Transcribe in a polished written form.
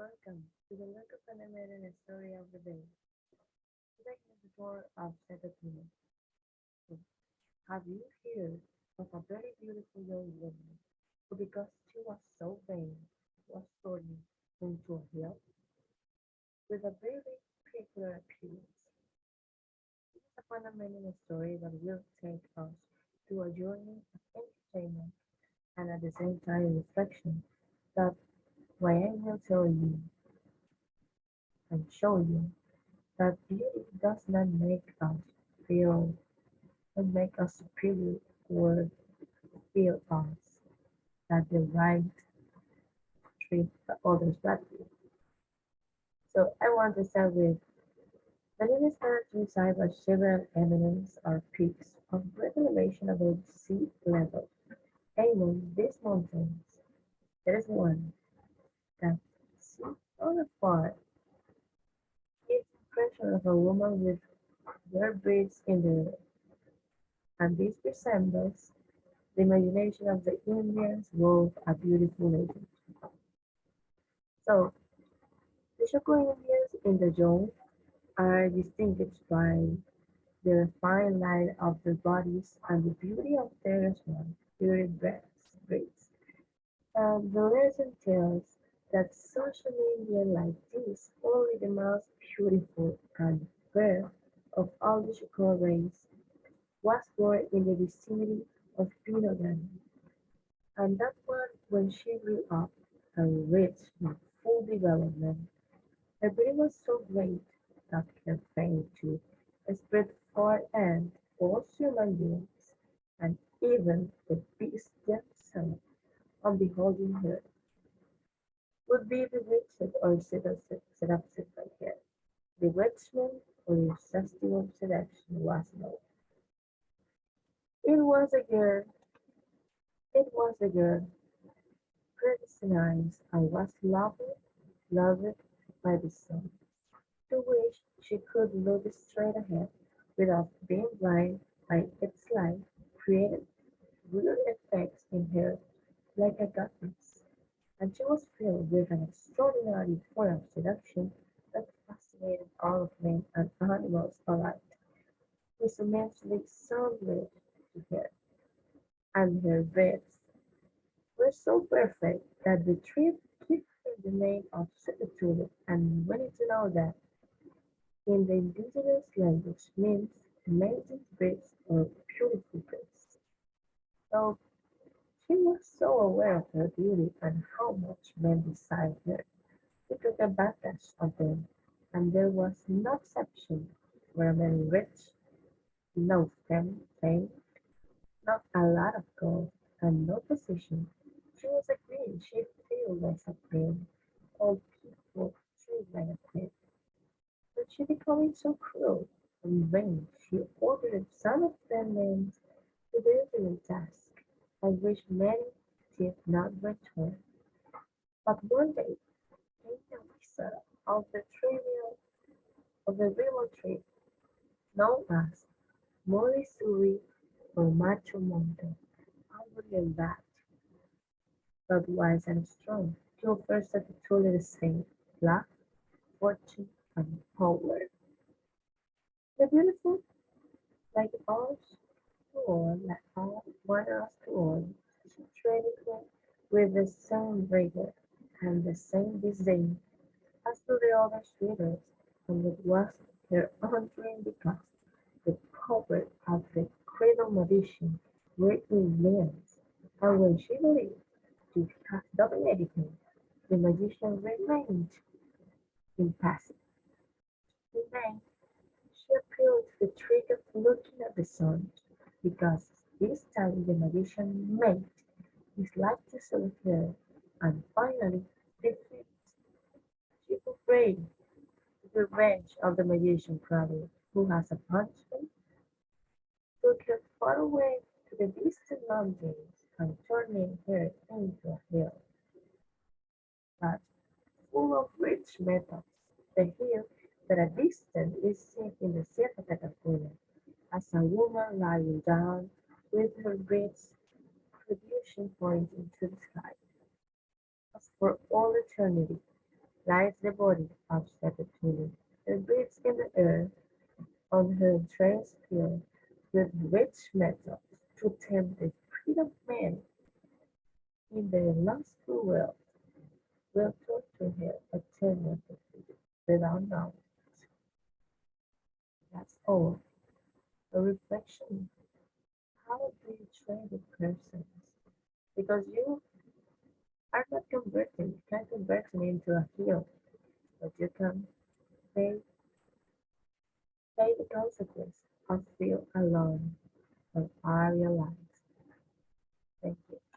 Welcome to the local Panamanian story of the day. Today is the tour of Setetule. So, have you heard of a very beautiful young woman who, because she was so vain, was thrown into a hill with a very peculiar appearance? This is a Panamanian story that will take us to a journey of entertainment and at the same time reflection that why I will tell you and show you that beauty does not make us feel and make us superior or feel us that the right treat the others badly. So I want to start with the name is characterized by several eminence or peaks of great elevation above sea level. Among these mountains, there is one that seen from afar gives the impression of a woman with bare breasts in the air, and this resembles the imagination of the Indians wove a beautiful legend. So, the Choco Indians in the zone are distinguished by the refined line of their bodies and the beauty of their small, pure breasts. And the legend tells that such an Indian like this, only the most beautiful and fair of all the Choco race, was born in the vicinity of Pinogan, and that one when she grew up and reached full development. Her beauty was so great that her fame too spread far and all human beings, and even the beasts themselves, on beholding her, would be bewitched or seduced by her. Bewitchment or irresistible seduction was known. It was a girl, it was a girl, predestined and was loved by the sun. To which she could look straight ahead without being blind by its light, created weird effects in her like a goddess, and she was filled with an extraordinary form of seduction that fascinated all of men and animals alike. It was immensely sounded to her, and her breaths were so perfect that the tree gave her the name of Setetule, and we need to know that in the indigenous language means amazing breaths or beautiful breaths. So she was so aware of her beauty and how much men desired her. She took advantage of them, and there was no exception where men rich, no fame, not a lot of gold, and no position. She was a queen. She felt like a queen. All people treated like a queen. But she becoming so cruel and vain, she ordered some of their men to do the task, and which many did not return. But one day came the wizard of the trivial of the remote tree, known as Morisuri or Macho Mondo, outwardly and bad, but wise and strong. He offers the truly the same luck, fortune, and power. The beautiful, like us to all, like all want us to all, she treated him with the same rigor and the same disdain as to the other suitors, and it was her own dream because the power of the cradle magician were immense, and when she believed to have dominated him, the magician remained impassive. In vain, she appealed to the trick of looking at the sun, because this time the magician made his light to serve her, and finally defeated. She prayed the revenge of the magician brother, who has a punishment, took her far away to the distant mountains and turning her into a hill, but full of rich metals. The hill that at distance is seen in the Setetule as a woman lying down with her breasts producing pointing to the sky. As for all eternity, lies the body of Setetule and breathes in the air on her trains filled with rich metals to tame the freedom men in their lustful world will torture her eternally without knowledge. That's all. A reflection. How do you train a person? Because you are not converting, you can't convert him into a heel, but you can pay, pay the consequence of feel alone of all your life. Thank you.